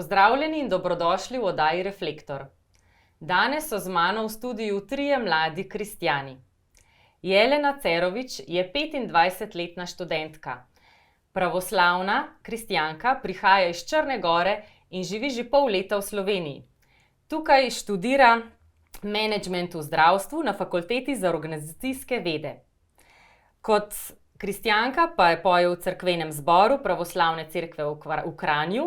Pozdravljeni in dobrodošli v oddaji Reflektor. Danes so z mano v studiu trije mladi kristjani. Jelena Cerović je 25-letna študentka. Pravoslavna kristjanka prihaja iz Črne Gore in živi že pol leta v Sloveniji. Tukaj študira menedžment v zdravstvu na Fakulteti za organizacijske vede. Kot kristjanka pa je poje v cerkvenem zboru Pravoslavne cerkve v Kranju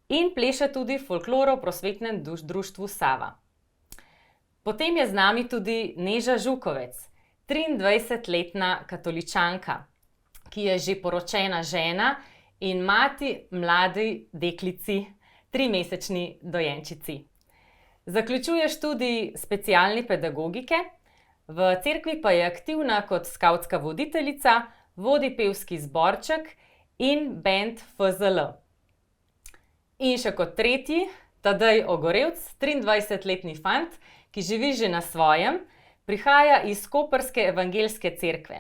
in pleše tudi v folkloro-prosvetnem društvu Sava. Potem je z nami tudi Neža Žukovec, 23-letna katoličanka, ki je že poročena žena in mati mladi deklici, 3-mesečni dojenčici. Zaključuje študij specialne pedagogike, v cerkvi pa je aktivna kot skavtska voditeljica, vodi pevski zborček in bend FZL. In še kot tretji, Tadej Ogorevc, 23-letni fant, ki živi že na svojem, prihaja iz koprske evangeljske cerkve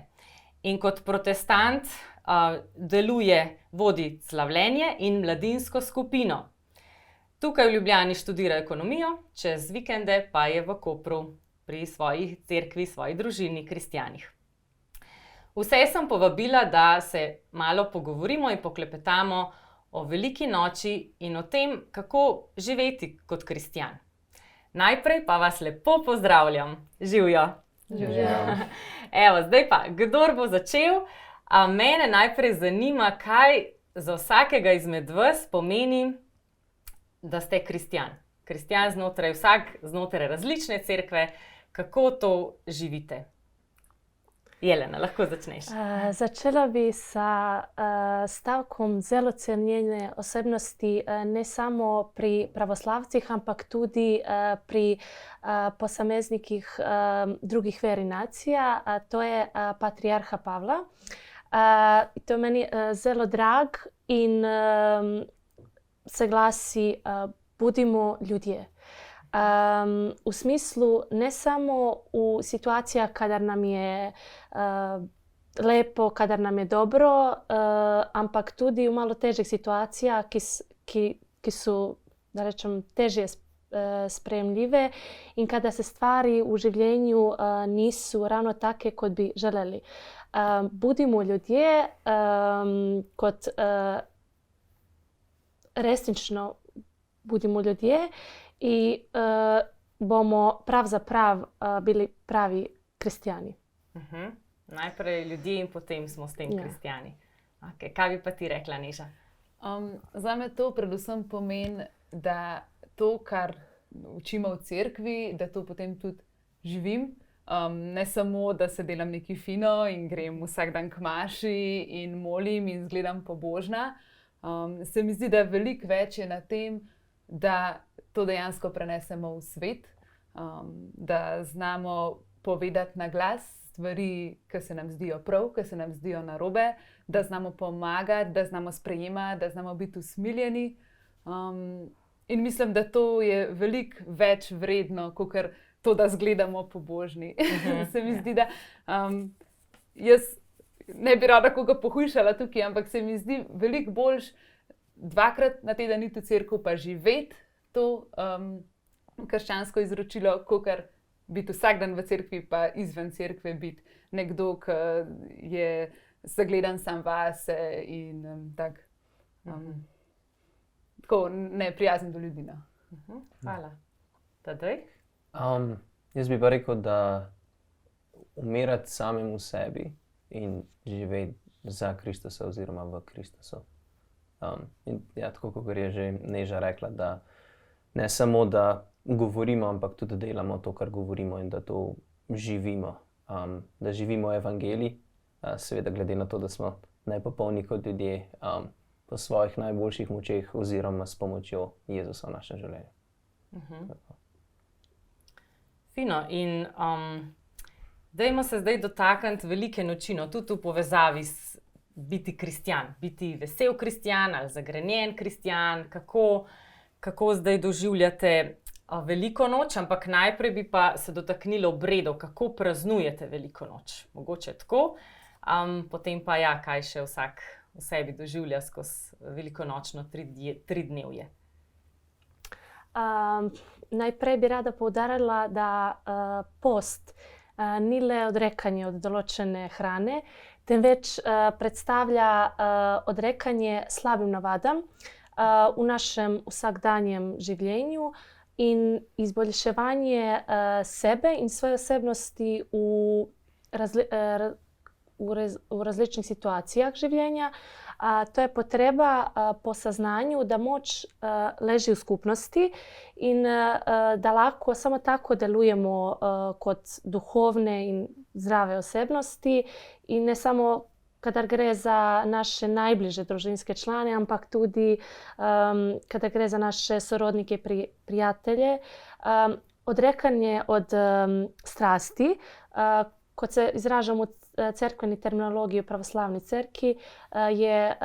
in kot protestant vodi slavljenje in mladinsko skupino. Tukaj v Ljubljani študira ekonomijo, čez vikende pa je v Kopru pri svoji cerkvi, svoji družini kristjanih. Vse sem povabila, da se malo pogovorimo in poklepetamo o veliki noči in o tem, kako živeti kot kristjan. Najprej pa vas lepo pozdravljam. Živjo! Evo, zdaj pa, kdor bo začel, mene najprej zanima, kaj za vsakega izmed vas pomeni, da ste kristjan. Kristjan znotraj različne cerkve, kako to živite? Jelena, lahko začneš. Začela bi sa stavkom zelo cenjene osebnosti ne samo pri pravoslavcih, ampak tudi pri posameznikih drugih veri nacija. To je patrijarha Pavla. To je meni zelo drag in se glasi budimo ljudje. U smislu ne samo u situacijah kada nam je lepo, kada nam je dobro, ampak tudi u malo težih situacija, ki su, da rečem, teže spremljive in kada se stvari u življenju nisu ravno take kot bi želeli. Budimo ljudje, kot resnično budimo ljudje i bomo prav za prav bili pravi kristjani. Najprej ljudje in potem smo s tem kristjani. Okay. Kaj bi pa ti rekla, Neža? Zame to predvsem pomeni, da to, kar učimo v cerkvi, da to potem tudi živim. Ne samo, da se delam nekaj fino in grem vsak dan k maši in molim in izgledam pobožna. Se mi zdi, da veliko več je na tem, da to dejansko prenesemo v svet, da znamo povedati na glas stvari, ki se nam zdijo prav, ki se nam zdijo narobe, da znamo pomagati, da znamo sprejemati, da znamo biti usmiljeni. In mislim, da to je veliko več vredno, kakor to, da izgledamo pobožni. Se mi zdi, da jaz ne bi rada koga pohujšala tukaj, ampak se mi zdi veliko boljše 2-krat na teden iti v cerkev pa živeti to krščansko izročilo, kakor biti vsak dan v cerkvi pa izven cerkve biti nekdo, ki je zagledan sam vase in tako neprijazen do ljudi. Hvala. Tadej? Jaz bi pa rekel, da umirati samemu sebi in živeti za Kristusa oziroma v Kristusu. In tako kot je že Neža rekla, da ne samo, da govorimo, ampak tudi delamo to, kar govorimo in da to živimo. Da živimo evangelij, seveda glede na to, da smo nepopolni kot ljudje, po svojih najboljših močeh oziroma s pomočjo Jezusa v našem življenju. Fino. In dajmo se zdaj dotakniti velike noči, tudi v povezavi s biti kristjan, biti vesel kristjan ali zagrenjen kristjan, kako zdaj doživljate veliko noč, ampak najprej bi pa se dotaknili obredov, kako praznujete veliko noč. Mogoče tako, potem pa kaj še vsak v sebi doživlja skozi velikonočno 3 dnevje. Najprej bi rada poudarila, da post ni le odrekanje od določene hrane, temveč predstavlja odrekanje slabim navadam v našem vsakdanjem življenju in izboljševanje sebe in svoje osebnosti v različnih situacijah življenja. To je potreba po saznanju, da moč leži v skupnosti in da lahko samo tako delujemo kot duhovne in zdrave osebnosti in ne samo kadar gre za naše najbližje družinske člane, ampak tudi kadar gre za naše sorodnike, prijatelje. Odrekanje od strasti, kot se izražamo v cerkveni terminologiji v pravoslavni cerkvi, je,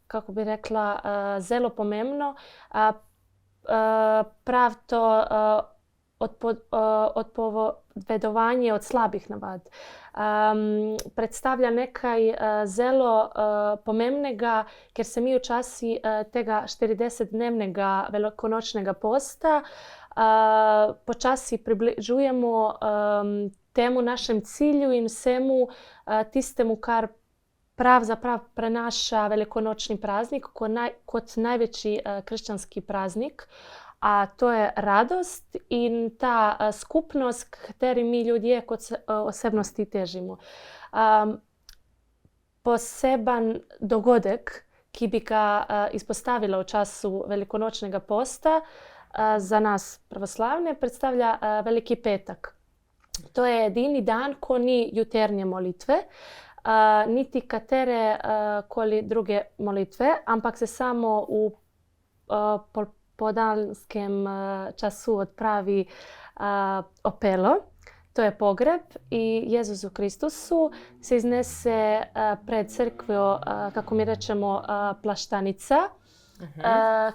kako bi rekla, zelo pomembno. Prav to odpovedovanje od slabih navad predstavlja nekaj zelo pomembnega, ker se mi v časi tega 40-dnevnega velikonočnega posta počasi približujemo temu našem cilju in vsemu tistemu, kar pravzaprav prenaša velikonočni praznik kot največji krščanski praznik. A to je radost in ta skupnost, k kateri mi ljudje kot osebnosti težimo. Poseben dogodek, ki bi ga izpostavila v času velikonočnega posta, za nas pravoslavne predstavlja Veliki petek. To je edini dan, ko ni jutranje molitve, niti katere koli druge molitve, ampak se samo v popoldanskem času odpravi opelo. To je pogreb i Jezusu Kristusu se iznese pred crkvjo, kako mi rečemo, plaštanica.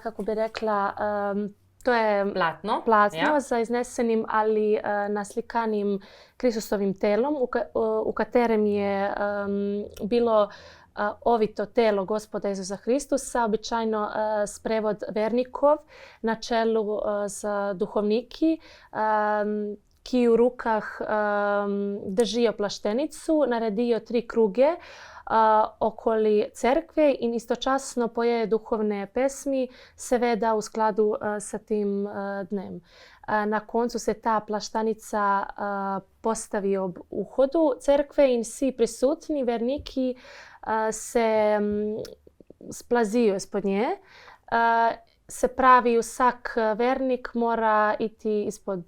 Kako bi rekla, to je Platno, platno za iznesenim ali naslikanim Kristusovim telom, v katerem je bilo ovito telo Gospoda Isusa Kristusa, običajno sprevod vernikov na čelu z duhovniki, ki v rukah držijo plaštenicu, naredijo 3 kruge okoli cerkve in istočasno pojejo duhovne pesmi, seveda v skladu s tem dnem. Na koncu se ta plaštanica postavi ob vhodu cerkve in vsi prisutni verniki se splazijo izpod nje. Se pravi, vsak vernik mora iti izpod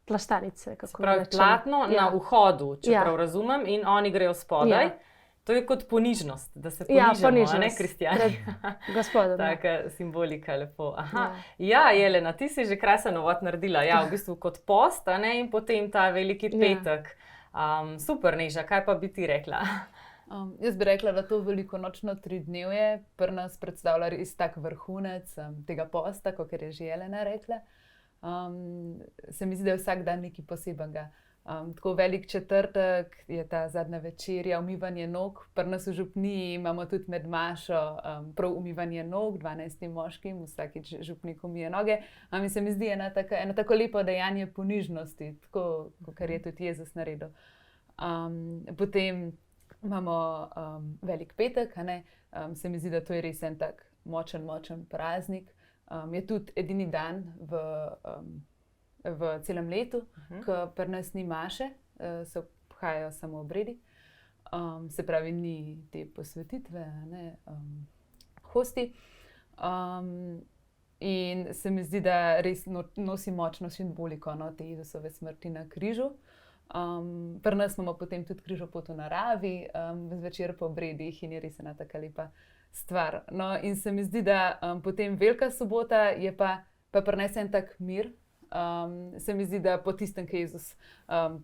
plaštanice. Se pravi, platno na vhodu, če prav razumem, in oni grejo spodaj. To je kot ponižnost, da se ponižamo, ne, kristjani? Gospodom. Taka simbolika, lepo. Ja, Jelena, ti si že krasen uvod naredila. Ja, v bistvu kot post, ne, in potem ta Veliki petek. Super, Neža, kaj pa bi ti rekla? Jaz bi rekla, da to velikonočno 3-dnevje pri nas predstavlja res tak vrhunec tega posta, kot je že Jelena rekla. Se mi zdi, da je vsak dan nekaj posebenega. Tako velik četrtek je ta zadnja večerja, umivanje nog. Pri nas v župniji imamo tudi med mašo prav umivanje nog, 12 moškim, vsakič župnik umije noge. In se mi zdi eno tako lepo dejanje ponižnosti, tako kot je tudi Jezus naredil. Potem imamo Velik petek, se mi zdi, da to je res en tak močen praznik. Je tudi edini dan v celem letu, ko pri nas ni maše, se obhajajo samo obredi. Se pravi, ni te posvetitve, hosti. In se mi zdi, da res nosi močno simboliko te Jezusove smrti na križu. Pri nas imamo potem tudi križopot v naravi, zvečer po obredih in je res ena taka lepa stvar. No, in se mi zdi, da potem Velika sobota je pa prinese en tak mir. Se mi zdi, da po tistem, ko Jezus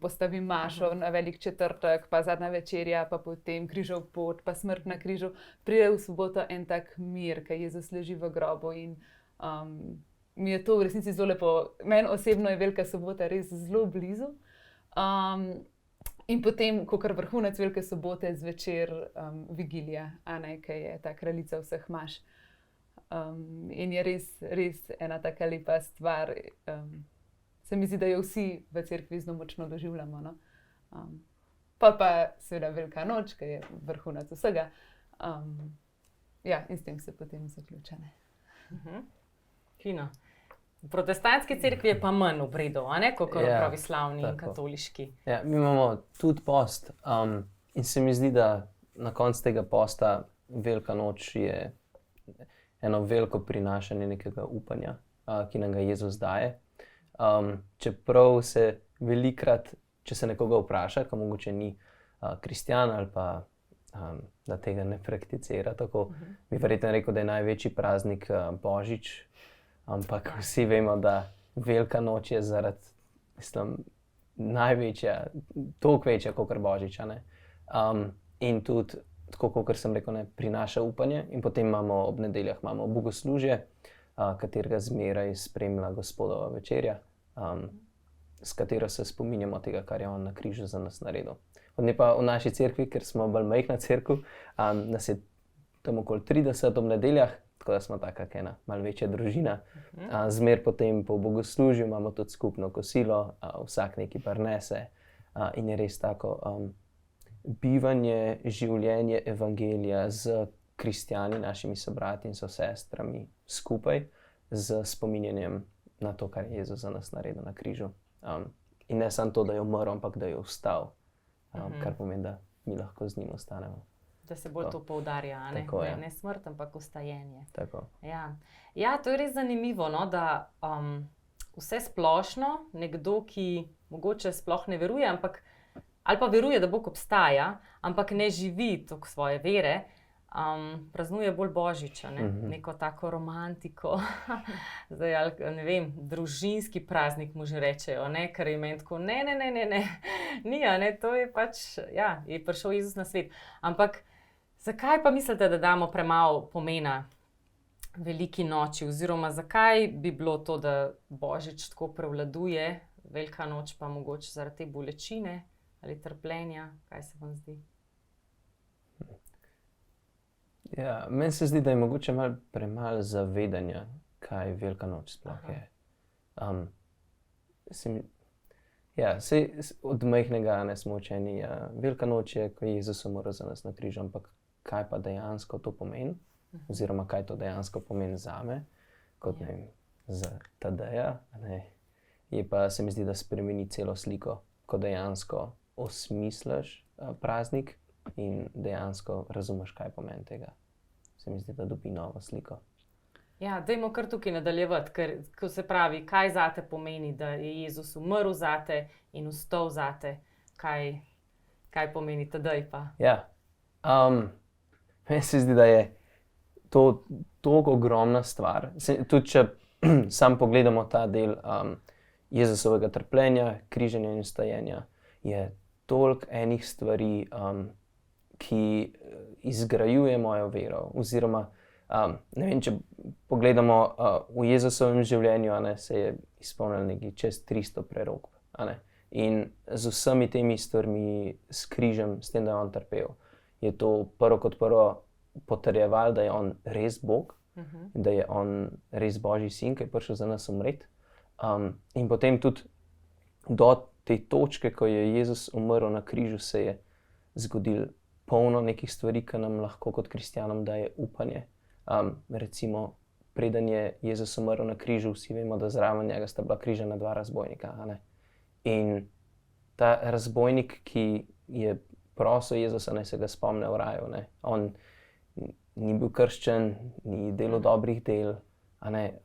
postavi mašo na Velik četrtek, pa zadnja večerja, pa potem križov pot, pa smrt na križu, pride v soboto en tak mir, ko Jezus leži v grobu in mi je to v resnici zelo lepo. Meni osebno je Velika sobota res zelo blizu. In potem, kakor vrhunec Velike sobote, zvečer vigilija, ki je ta kraljica vseh maš. In je res ena taka lepa stvar. Se mi zdi, da jo vsi v cerkvi zelo močno doživljamo. No? Pa seveda Velika noč, ki je vrhunec vsega. Ja, in s tem se potem zaključene. Fino. V protestantski cerkvi je pa manj obredov, kot v pravoslavni in katoliški. Ja, mi imamo tudi post. In se mi zdi, da na koncu tega posta Velika noč je eno veliko prinašanje nekega upanja, ki nam ga Jezus daje. Čeprav se velikrat, če se nekoga vpraša, ko mogoče ni kristjan ali pa da tega ne prakticira tako, bi verjetno rekel, da je največji praznik Božič, ampak vsi vemo, da Velika noč je zaradi, največja, toliko večja kot Božič. In tudi, tako kot sem rekel, prinaša upanje. In potem imamo ob nedeljah bogoslužje, katerega zmeraj spremlja Gospodova večerja, s katero se spominjamo tega, kar je on na križu za nas naredil. Odne pa v naši cerkvi, ker smo bolj majhna cerkev, nas je tam okoli 30 ob nedeljah, tako da smo taka ena malo večja družina. Zmer potem po bogoslužju imamo tudi skupno kosilo, vsak nekaj prinese in je res tako bivanje, življenje evangelija z kristjani, našimi sobrati in sosestrami skupaj, z spominjanjem na to, kar je Jezus za nas naredil na križu. In ne samo to, da je umrl, ampak da je vstal, kar pomeni, da mi lahko z njim ostanemo. Da se bolj to poudarja, Tako, ja. ne smrt, ampak vstajenje. Tako. Ja, to je res zanimivo, no, da vse splošno, nekdo, ki mogoče sploh ne veruje, ali pa veruje, da Bog obstaja, ampak ne živi toliko svoje vere, praznuje bolj Božič, neko tako romantiko, zdaj, ali, ne vem, družinski praznik mu že rečejo, ker je meni tako, ne, to je pač, ja, je prišel Jezus na svet. Ampak zakaj pa mislite, da damo premalo pomena Veliki noči, oziroma zakaj bi bilo to, da Božič tako prevladuje, Velika noč pa mogoče zaradi te bolečine ali trpljenja, kaj se vam zdi? Ja, meni se zdi, da je mogoče malo premalo zavedanja, kaj Velika noč sploh je. Saj od majhnega smo učeni, Velika noč je, ko je Jezus umrl za nas na križu, ampak kaj pa dejansko to pomeni? Oziroma, kaj to dejansko pomeni zame, kot ne vem, za Tadeja, je pa, se mi zdi, da spremeni celo sliko, ko dejansko osmisliš praznik in dejansko razumeš, kaj pomeni tega. Se mi zdi, da dobi novo sliko. Ja, dajmo kar tukaj nadaljevati, ker ko se pravi, kaj zate pomeni, da je Jezus umrl zate in vstal zate, kaj pomeni Tadej pa? Ja, meni se zdi, da je to toliko ogromna stvar. Tudi če sam pogledamo ta del Jezusovega trpljenja, križanja in vstajenja, je toliko enih stvari, ki izgrajuje mojo vero. Oziroma, ne vem, če pogledamo v Jezusovem življenju, se je izpolnilo nekaj čez 300 prerokb. In z vsemi temi stvarmi, s križem, s tem, da je on trpel, je to prvo kot prvo potrjevalo, da je on res Bog, da je on res Božji sin, ki je prišel za nas umreti. In potem tudi do te točke, ko je Jezus umrl na križu, se je zgodilo polno nekih stvari, ki nam lahko kot kristjanom daje upanje. Recimo, preden je Jezus umrl na križu, vsi vemo, da zraven njega sta bila križana dva razbojnika. In ta razbojnik, ki je prosil Jezusa, naj se ga spomne v raju, on ni bil krščen, ni delal dobrih del,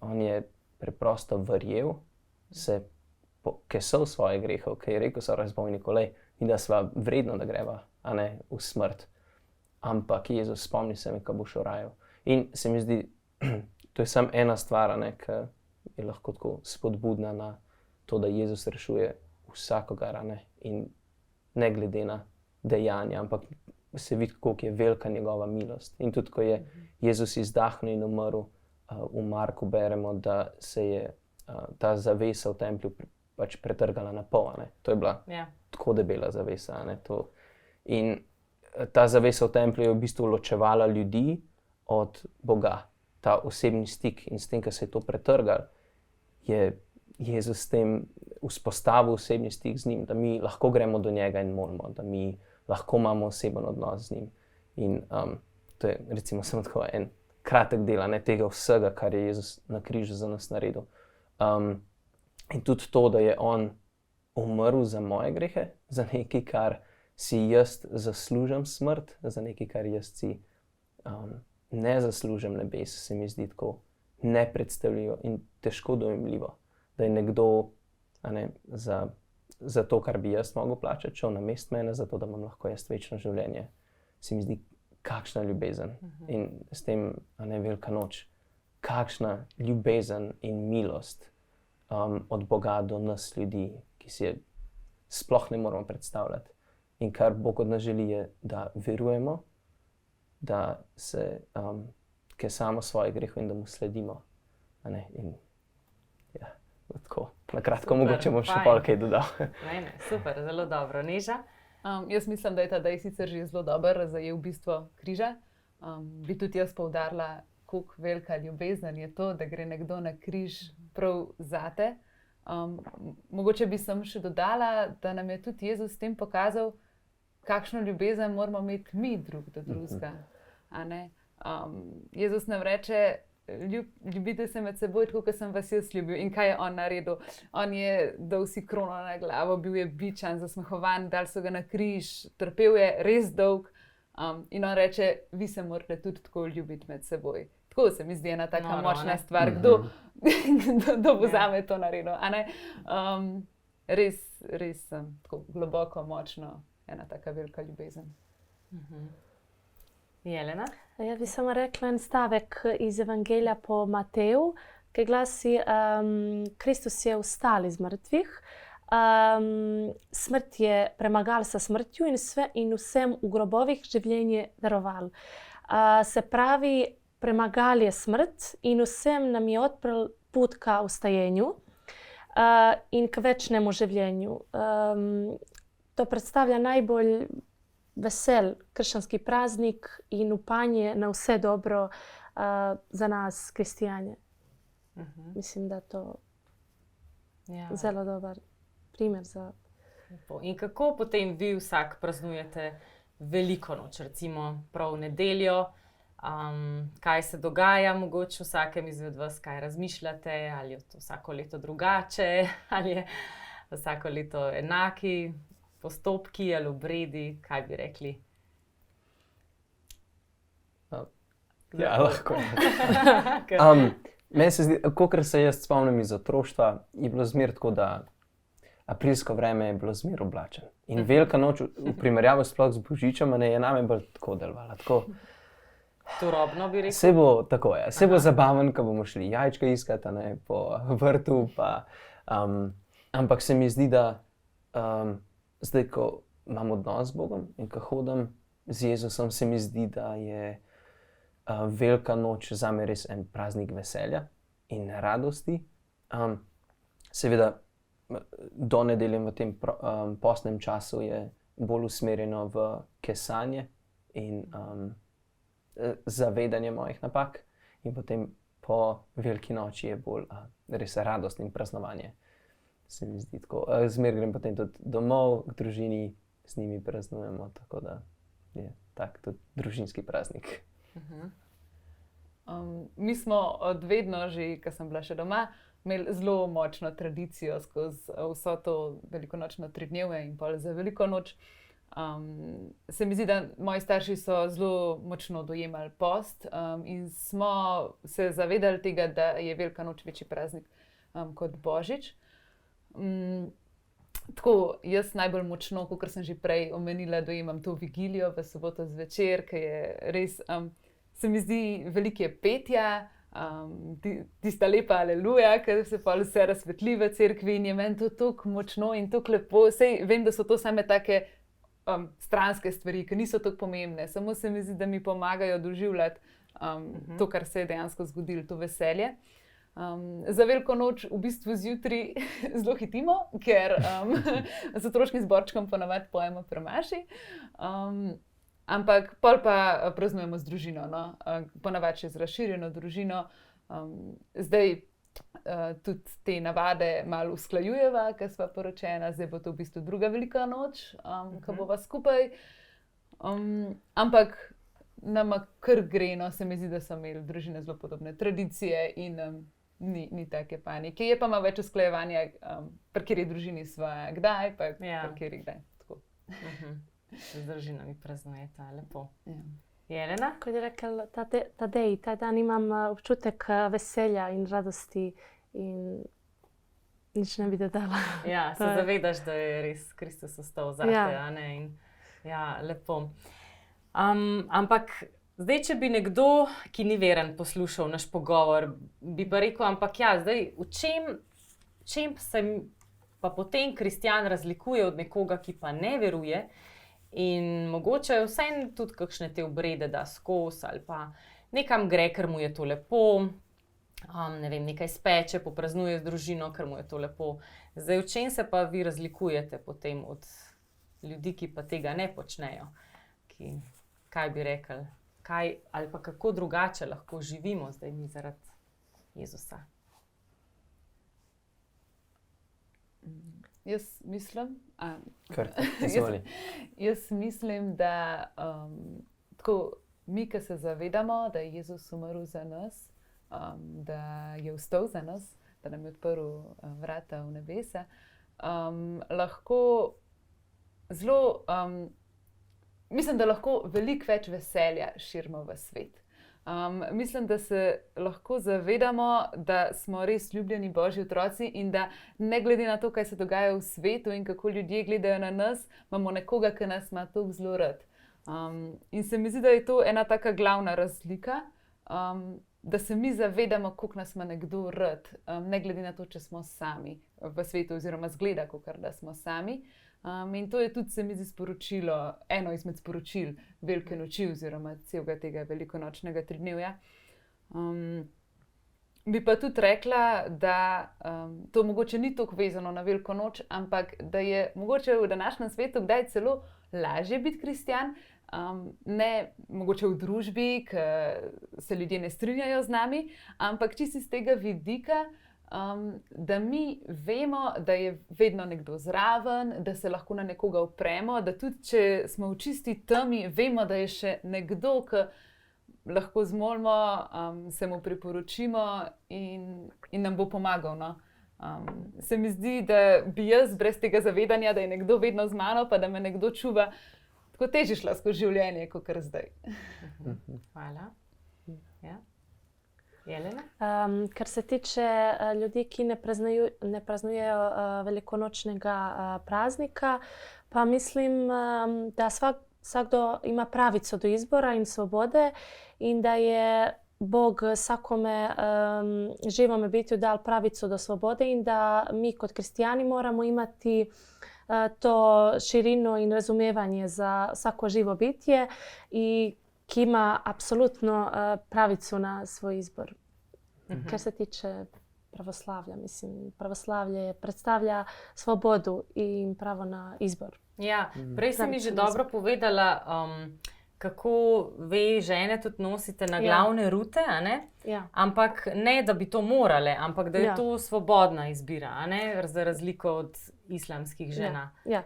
on je preprosto verjel, se kesal svoje grehov, ki je rekel so razbojniku, in da sva vredno, da greva v smrt. Ampak Jezus, spomni se me, ko boš v raju. In se mi zdi, to je samo ena stvar, ki je lahko tako spodbudna na to, da Jezus rešuje vsakogar, in ne glede na dejanja, ampak se vidi, koliko je velika njegova milost. In tudi, ko je Jezus izdahnil in umrl, v Marku beremo, da se je ta zavesa v templju pač pretrgala na pol. To je bila tako debela zavesa. In ta zavesa v templju je v bistvu ločevala ljudi od Boga. ta osebni stik in s tem, ko se je to pretrgal, je Jezus s tem vzpostavil osebni stik z njim, da mi lahko gremo do njega in molimo, da mi lahko imamo oseben odnos z njim. In to je recimo samo tako en kratek del tega vsega, kar je Jezus na križu za nas naredil. In tudi to, da je on umrl za moje grehe, za nekaj, kar si jaz zaslužim smrt, za nekaj, kar jaz si ne zaslužim nebes, se mi zdi tako nepredstavljivo in težko dojemljivo, da je nekdo za to, kar bi jaz mogel plačati, šel namesto mene, zato da imam lahko jaz večno življenje. Se mi zdi, kakšna ljubezen in s tem velika noč. Kakšna ljubezen in milost od Boga do nas ljudi, ki si je sploh ne moramo predstavljati. In kar Bog od nas želi je, da verujemo, da se kesamo svoje grehov in da mu sledimo. In ja, tako, na kratko, mogoče bom še pol kaj dodal. Ne, super, zelo dobro. Neža? Jaz mislim, da je Tadej sicer že zelo dobro zajel bistvo križa. Bi tudi jaz poudarila, kako velika ljubezen je to, da gre nekdo na križ prav zate. Mogoče bi sem še dodala, da nam je tudi Jezus s tem pokazal, kakšno ljubezen moramo imeti mi drug do drugega. Jezus nam reče, ljubite se med seboj, tako kot sem vas jaz ljubil. In kaj je on naredil? On je dal si krono na glavo, bil je bičan, zasmehovan, dal so ga na križ, trpel je res dolg. In on reče, vi se morate tudi tako ljubiti med seboj. Tako se mi zdi ena taka močna stvar, kdo bo zame to naredil. Res tako globoko, močno, ena taka velika ljubezen. Jelena? Ja bi samo rekla en stavek iz Evangelija po Mateju, ki glasi, Kristus je vstal iz mrtvih, smrt je premagal sa smrtju in vsem v grobovih življenje daroval. Se pravi, premagal je smrt in vsem nam je odprl put ka vstajenju in k večnemu življenju. To predstavlja najbolj vesel krščanski praznik in upanje na vse dobro za nas, kristijane. Mislim, da je to zelo dober primer za... In kako potem vi vsak praznujete veliko noč, recimo prav nedeljo? Kaj se dogaja mogoče vsakem izmed vas, kaj razmišljate? Ali je to vsako leto drugače? Ali je vsako leto enaki postopki ali obredi, kaj bi rekli? Ja, lahko. Meni se zdi, kolikor se jaz spomnim iz otroštva, je bilo zmer tako, da aprilsko vreme je bilo zmer oblačen. In velika noč v primerjavi sploh z Božičem je name bolj tako delovala. Turobno bi rekel? Vse bo tako, ja. Vse bo zabaven, ko bomo šli jajčka iskati po vrtu. Ampak se mi zdi, da zdaj, ko imam odnos z Bogom in ko hodim z Jezusom, se mi zdi, da je velika noč zame res en praznik veselja in radosti. Seveda, do nedelje v tem postnem času je bolj usmerjeno v kesanje in zavedanje mojih napak. In potem po veliki noči je bolj res radost in praznovanje. Se mi zdi tako. Zmer grem potem tudi domov k družini, z njimi praznujemo, tako da je tak tudi družinski praznik. Mi smo od vedno že, ko sem bila še doma, imeli zelo močno tradicijo skozi vso to velikonočno tridnevje in pol za veliko noč. Se mi zdi, da moji starši so zelo močno dojemali post in smo se zavedali tega, da je velika noč večji praznik kot Božič. Tako, jaz najbolj močno, kot sem že prej omenila, dojemam to vigilijo v soboto zvečer, ki je res, se mi zdi, veliko je petja, tista lepa aleluja, ker se pa vse razsvetli v cerkvi in je meni to tako močno in tako lepo. Sej vem, da so to same take stranske stvari, ki niso tako pomembne, samo se mi zdi, da mi pomagajo doživljati to, kar se je dejansko zgodilo, to veselje. Za veliko noč v bistvu zjutraj zelo hitimo, ker z otroškim zborčkom ponavadi pojemo pri maši. Ampak pol pa praznujemo z družino, no? Ponavadi še z razširjeno družino. Zdaj tudi te navade malo usklajujeva, ker sva poročena, zdaj bo to v bistvu druga velika noč, ko bova skupaj. Ampak nama kar gre, no, se mi zdi, da so imeli družine zelo podobne tradicije in ni take panike. Je pa malo več usklajevanja, pri kateri družini sva kdaj, pa pri kateri kdaj. Tako. Z družinami praznujete, lepo. Ja. Jelena? Kot je rekel Tadej, ta dan imam občutek veselja in radosti in nič ne bi dodala. Ja, se zavedaš, da je res Kristus ostal zate, a ne? In, ja, lepo. Ampak zdaj, če bi nekdo, ki ni veren, poslušal naš pogovor, bi pa rekel, ampak ja, zdaj, v čem se pa potem kristjan razlikuje od nekoga, ki pa ne veruje in mogoče vseeno tudi kakšne te obrede da skozi ali pa nekam gre, ker mu je to lepo, ne vem, nekaj speče, popraznuje z družino, ker mu je to lepo. Zdaj, v čem se pa vi razlikujete potem od ljudi, ki pa tega ne počnejo? Kaj bi rekli? Ali pa kako drugače lahko živimo zdaj mi zaradi Jezusa? Jaz mislim, Jaz mislim, da tako, mi, ki se zavedamo, da je Jezus umrl za nas, da je vstal za nas, da nam je odprl vrata v nebesa, lahko zelo, mislim, da lahko veliko več veselja širimo v svet. Mislim, da se lahko zavedamo, da smo res ljubljeni Božji otroci in da ne glede na to, kaj se dogaja v svetu in kako ljudje gledajo na nas, imamo nekoga, ki nas ima toliko zelo rad. In se mi zdi, da je to ena taka glavna razlika, da se mi zavedamo, koliko nas ima nekdo rad, ne glede na to, če smo sami v svetu oziroma zgleda, kakor da smo sami. In to je tudi, se mi zdi, sporočilo, eno izmed sporočil Velike noči oziroma celega tega velikonočnega tridnevja. Bi pa tudi rekla, da to mogoče ni toliko vezano na Veliko noč, ampak da je mogoče v današnjem svetu kdaj celo lažje biti kristjan, ne mogoče v družbi, ker se ljudje ne strinjajo z nami, ampak čisto iz tega vidika, da mi vemo, da je vedno nekdo zraven, da se lahko na nekoga opremo, da tudi če smo v čisti temi, vemo, da je še nekdo, ki lahko zmolimo, se mu priporočimo in nam bo pomagal. No? Se mi zdi, da bi jaz brez tega zavedanja, da je nekdo vedno z mano, pa da me nekdo čuva, tako težje šla skozi življenje, kot kar zdaj. Hvala. Ja. Jelena? Kar se tiče ljudi, ki ne praznujejo velikonočnega praznika, pa mislim, da vsakdo ima pravico do izbora in svobode in da je Bog vsakome živome bitju dal pravico do svobode in da mi kot kristijani moramo imati to širino in razumevanje za vsako živo bitje i ki ima apsolutno pravicu na svoj izbor. Kar se tiče pravoslavlja, mislim, pravoslavlje predstavlja svobodu in pravo na izbor. Ja, prej si mi že dobro povedala, kako vi žene tudi nosite na glavne rute, a ne? Ja. Ampak ne, da bi to morale, ampak da je to svobodna izbira, a ne? Za razliko od islamskih žena. Ja.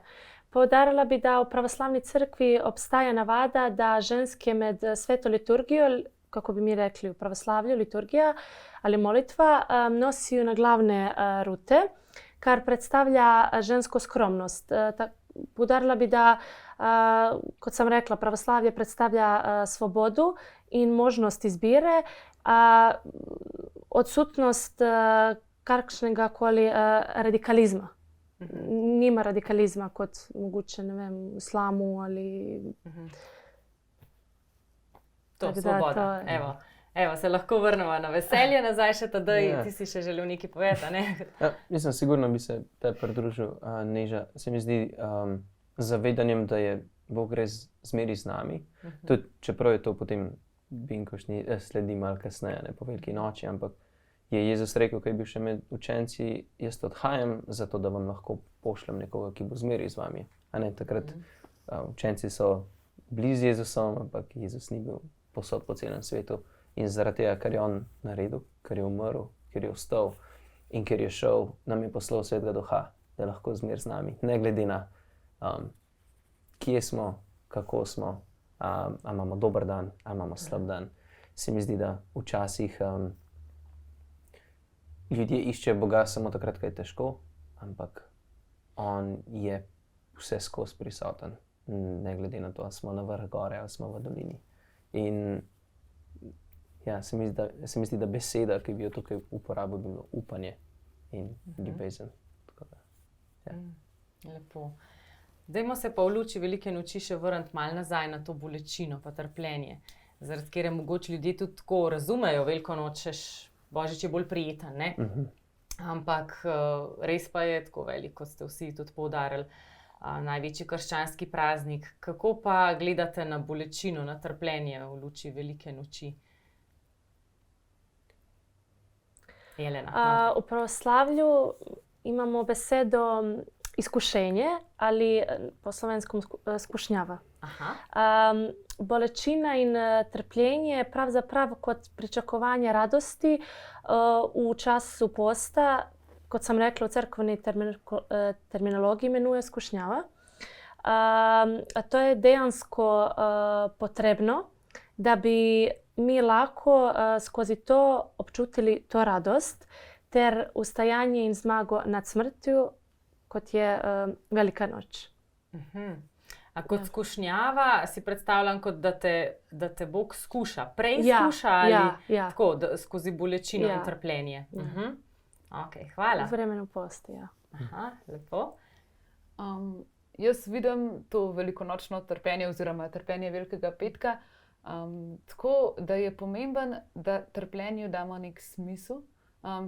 Poudarila bi, da v pravoslavni crkvi obstaja navada, da ženske med sveto liturgijo, kako bi mi rekli v pravoslavlju, liturgija ali molitva, nosijo na glavne rute, kar predstavlja žensko skromnost. Poudarila bi, da, kot sem rekla, pravoslavje predstavlja svobodu in možnost izbire, odsutnost kakšnega koli radikalizma. Nima radikalizma kot mogoče, ne vem, v islamu ali... To, svoboda. Evo, se lahko vrnemo na veselje nazaj še tadej. Ti si še želel nekaj povedati, ne? Ja, mislim, sigurno bi se te pridružil, Neža. Se mi zdi zavedanjem, da je Bog res zmeri z nami. Tudi čeprav je to potem binkošnji sledi malo kasneje, ne po Veliki noči, ampak je Jezus rekel, ko je bil še med učenci, jaz odhajam zato, da vam lahko pošljem nekoga, ki bo zmeri z vami. A ne, takrat učenci so blizu Jezusom, ampak Jezus ni bil povsod po celem svetu. In zaradi tega, kar je on naredil, ker je umrl, ker je vstal in ker je šel, nam je poslal Svetega Duha, da je lahko zmer z nami. Ne glede na, kje smo, kako smo, ali imamo dober dan, ali imamo slab dan. Se mi zdi, da včasih ljudje iščejo Boga samo takrat, ko je težko, ampak on je vse skozi prisoten, ne glede na to, ali smo na vrh gore ali smo v dolini. In ja, se mi zdi, da beseda, ki bi jo tukaj uporabil, bi bilo upanje in ljubezen. Tako da, ja. Lepo. Dajmo se pa v luči velike noči še vrniti malo nazaj na to bolečino pa trpljenje, zaradi katere mogoče ljudje tudi tako razumejo Veliko noč, češ Božič je bolj prijeten, ne? Ampak res pa je tako velik, kot ste vsi tudi poudarili, največji krščanski praznik. Kako pa gledate na bolečino, na trpljenje v luči velike noči? Jelena. V pravoslavlju imamo besedo izkušenje ali po slovenskom skušnjava. Bolečina in trpljenje je pravzaprav kot pričakovanje radosti v času posta, kot sem rekla, v cerkveni terminologiji imenuje skušnjava. To je dejansko potrebno, da bi mi lahko skozi to občutili to radost ter ustajanje in zmago nad smrtjo, kot je Velika noč. A kot skušnjava si predstavljam, kot da te Bog skuša, preizkuša ali tako, skozi bolečino in trpljenje. Ok, hvala. V vremenu posta, ja. Lepo. Jaz vidim to velikonočno trpljenje oziroma trpljenje Velikega petka tako, da je pomemben, da trpljenju damo nek smisel.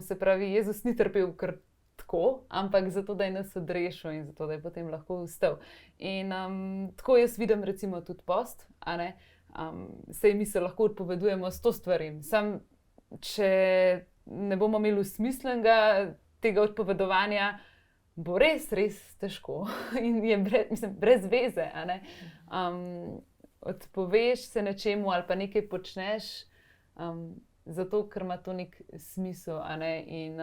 Se pravi, Jezus ni trpel kar tako, ampak zato, da je nas odrešil in zato, da je potem lahko vstal. In tako jaz vidim recimo tudi post, a ne? Saj mi se lahko odpovedujemo 100 stvarim. Sam, če ne bomo imeli smislenega tega odpovedovanja, bo res težko in je brez veze, a ne? Odpoveš se nečemu ali pa nekaj počneš, zato, ker ima to nek smisel, a ne? In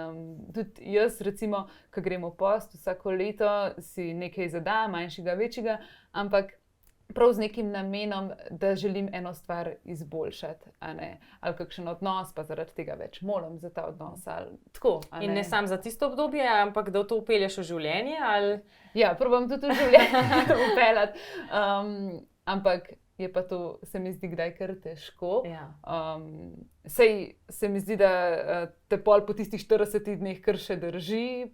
tudi jaz, recimo, ko gremo v post, vsako leto si nekaj zadam, manjšega, večjega, ampak prav z nekim namenom, da želim eno stvar izboljšati, a ne? Ali kakšen odnos, pa zaradi tega več molim za ta odnos, ali tako, a ne? In ne samo za tisto obdobje, ampak da to vpelješ v življenje, ali? Ja, probam tudi v življenje vpeljati, ampak je pa to, se mi zdi, kdaj kar težko. Sej se mi zdi, da te pol po tistih 40 dneh kar še drži,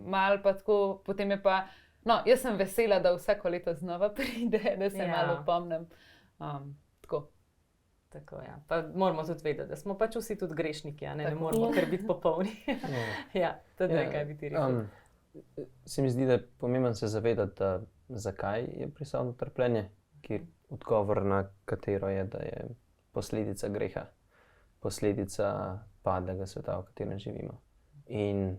malo pa tako, potem je pa, no, jaz sem vesela, da vsako leto znova pride, da se malo opomnim. Tako. Tako, ja. Pa moramo tudi vedeti, da smo pač vsi tudi grešniki, a ne moramo kar biti popolni. Ja, tudi kaj bi ti rekel. Se mi zdi, da je pomembno se zavedati, zakaj je prisotno trpljenje, ki odgovor na katero je, da je posledica greha, posledica padlega sveta, v katerem živimo. In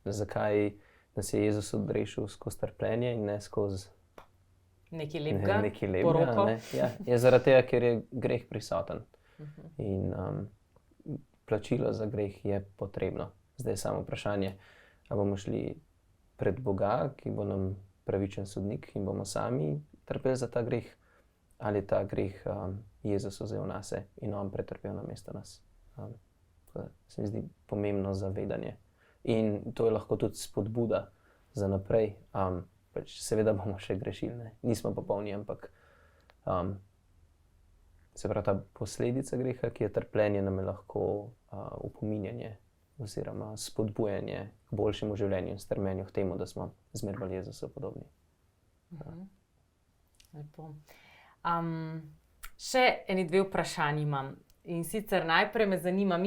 zakaj nas je Jezus odrešil skozi trpljenje in ne skozi nekaj lepega, poroko. Ja, je zaradi tega, ker je greh prisoten. In plačilo za greh je potrebno. Zdaj je samo vprašanje, ali bomo šli pred Boga, ki bo nam pravičen sodnik in bomo sami trpeli za ta greh, ali ta greh Jezus vzel nase in on pretrpel namesto nas. Se mi zdi pomembno zavedanje. In to je lahko tudi spodbuda za naprej. Pač seveda bomo še grešili, ne? Nismo popolni, ampak se pravi ta posledica greha, ki je trpljenje, nam je lahko opominjanje oziroma spodbujanje k boljšemu življenju in strmenju k temu, da smo zmer bolj Jezusu podobni. Lepo. Še eni dve vprašanji imam. In sicer najprej me zanima,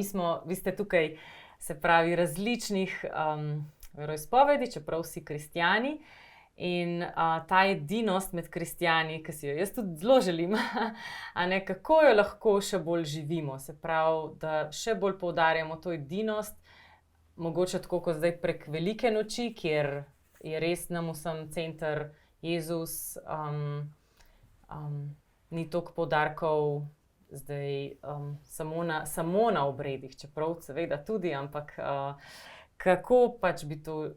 vi ste tukaj, se pravi, različnih veroizpovedi, čeprav vsi kristjani. In ta edinost med kristjani, ki si jo jaz tudi zelo želim, a ne, kako jo lahko še bolj živimo? Se pravi, da še bolj poudarjamo to edinost, mogoče tako kot zdaj prek Velike noči, kjer je res nam vsem center Jezus, ni toliko poudarkov zdaj samo na obredih, čeprav seveda tudi, ampak kako pač bi to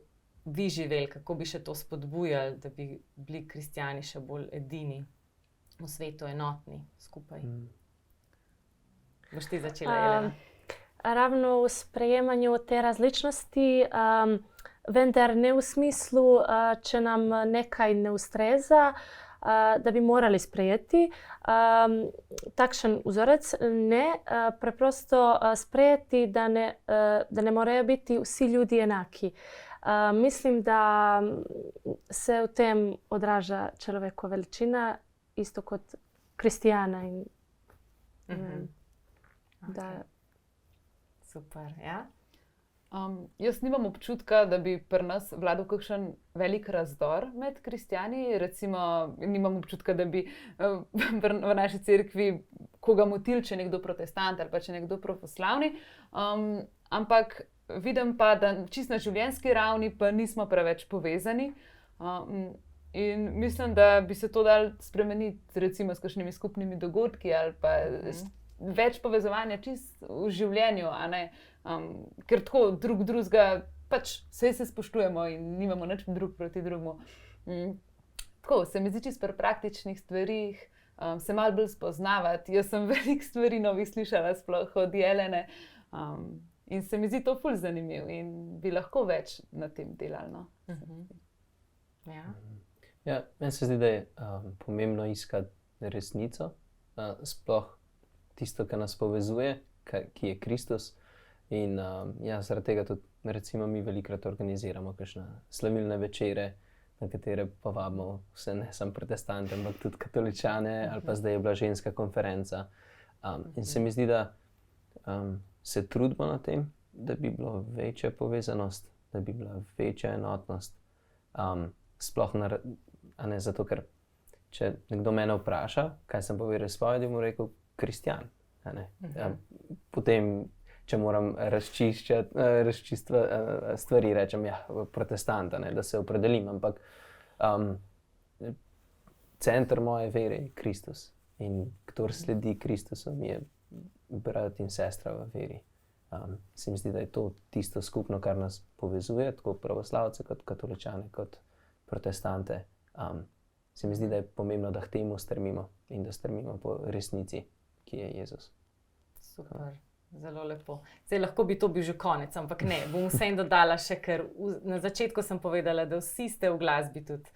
vi živeli, kako bi še to spodbujali, da bi bili kristjani še bolj edini v svetu, enotni skupaj? Boš ti začela, Jelena? Ravno v sprejemanju te različnosti, vendar ne v smislu, če nam nekaj ne ustreza, da bi morali sprejeti takšen vzorec, ne, preprosto sprejeti, da ne morajo biti vsi ljudi enaki. Mislim, da se v tem odraža človekova veličina, isto kot kristjana. Super, ja. Jaz nimam občutka, da bi pri nas vladal kakšen velik razdor med kristjani. Recimo, nimam občutka, da bi v naši cerkvi koga motil, če je nekdo protestant ali pa če je nekdo pravoslavni. Ampak vidim pa, da čisto na življenjski ravni pa nismo preveč povezani. In mislim, da bi se to dalo spremeniti recimo s kakšnimi skupnimi dogodki ali pa več povezovanja čisto v življenju, a ne? Ker tako drugega pač vse se spoštujemo in nimamo nič drug proti drugemu. Tako se mi zdi čisto pri praktičnih stvarih, se malo bolj spoznavati. Jaz sem veliko stvari novih slišala, sploh od Jelene, in se mi zdi to ful zanimivo in bi lahko več na tem delali. No? Ja, meni se zdi, da je pomembno iskati resnico, sploh tisto, kar nas povezuje, ki je Kristus. In zaradi tega tudi recimo mi velikokrat organiziramo kakšne slavilne večere, na katere povabimo vse, ne samo protestante, ampak tudi katoličane, ali pa zdaj je bila ženska konferenca. In se mi zdi, da se trudimo na tem, da bi bila večja povezanost, da bi bila večja enotnost. Sploh ne zato, ker če nekdo mene vpraša, kaj sem povedal izpovedi, mu rekel kristjan. Potem, če moram razčistiti stvari, rečem, protestant, da se opredelim, ampak center moje vere je Kristus. In kdor sledi Kristusu, mi je brat in sestra v veri. Se mi zdi, da je to tisto skupno, kar nas povezuje, tako pravoslavce, kot katoličane, kot protestante. Se mi zdi, da je pomembno, da k temu strmimo in da strmimo po resnici, ki je Jezus. Super, zelo lepo. Zdaj lahko bi to bil že konec, ampak ne, bom vseeno dodala še, ker na začetku sem povedala, da vsi ste v glasbi tudi.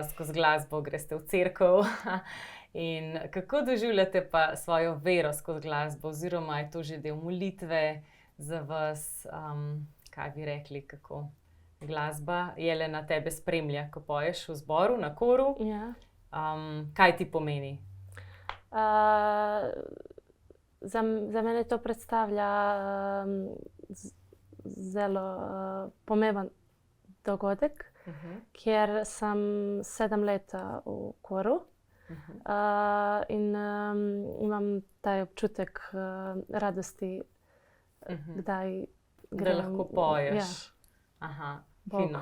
Skozi glasbo greste v cerkev. In kako doživljate pa svojo vero skozi glasbo, oziroma je to že del molitve za vas, kaj bi rekli, kako glasba Jelena tebe spremlja, ko poješ v zboru, na koru? Ja. Kaj ti pomeni? Za mene to predstavlja zelo pomemben dogodek, ker sem 7 let v koru. In imam ta občutek radosti, kdaj grem. Da lahko poješ. Ja. Aha, fino.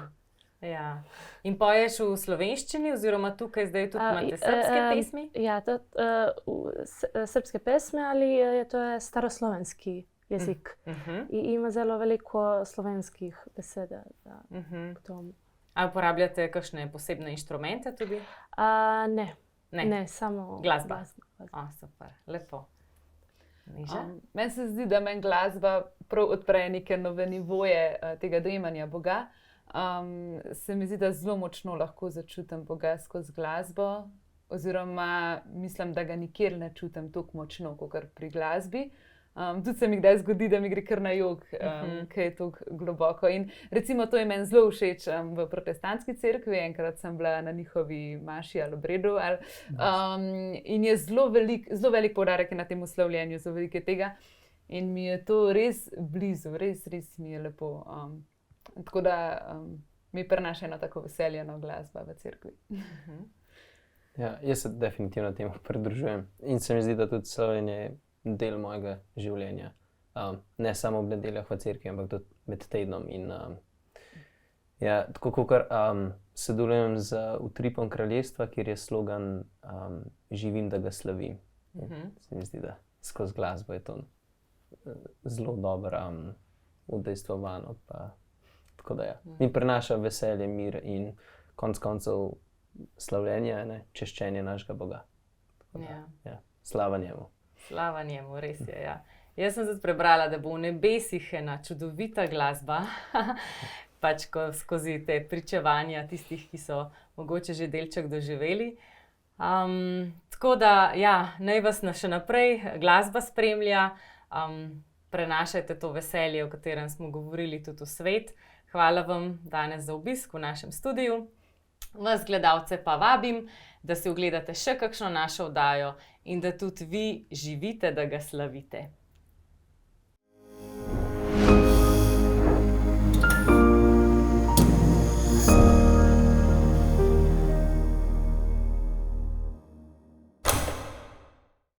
Ja. In poješ v slovenščini, oziroma tukaj zdaj tudi imate srbske pesmi? Ja, srbske pesmi, ali to je staroslovenski jezik. In ima zelo veliko slovenskih besed k tomu. A uporabljate kakšne posebne inštrumente tudi? Ne, samo glasba. Super, lepo. Meni se zdi, da meni glasba prav odpre neke nove nivoje tega dojemanja Boga. Se mi zdi, da zelo močno lahko začutim Boga skozi glasbo, oziroma mislim, da ga nikjer ne čutim tako močno, kot pri glasbi. Tudi se mi kdaj zgodi, da mi gre kar na jok, ki je tako globoko. In recimo to je meni zelo všeč v protestantski cerkvi. Enkrat sem bila na njihovi maši ali obredu. In je zelo velik poudarek na tem slavljenju, zelo veliko tega. In mi je to res blizu, res mi je lepo. Tako da mi prinaša eno tako veselje, glasba v cerkvi. Ja, jaz se definitivno temu pridružujem. In se mi zdi, da tudi slavljenje je del mojega življenja. Ne samo ob nedeljah v cerkvi, ampak tudi med tednom. Ja, tako kot sodelujem z Utripom kraljestva, kjer je slogan živim, da ga slavim. Se mi zdi, da skozi glasbo je to zelo dobro udejstvovano. Tako da ja. In prinaša veselje, mir in konec koncev slavljenje, ne, češčenje našega Boga. Ja, slava njemu. Slava njemu, res je. Ja. Jaz sem tudi prebrala, da bo v nebesih ena čudovita glasba, pač skozi te pričevanja tistih, ki so mogoče že delček doživeli. Tako da, ja, naj vas še naprej glasba spremlja, prenašajte to veselje, o katerem smo govorili, tudi v svet. Hvala vam danes za obisk v našem studiu. Vas, gledalce, pa vabim, da si ogledate še kakšno našo oddajo in da tudi vi živite, da ga slavite.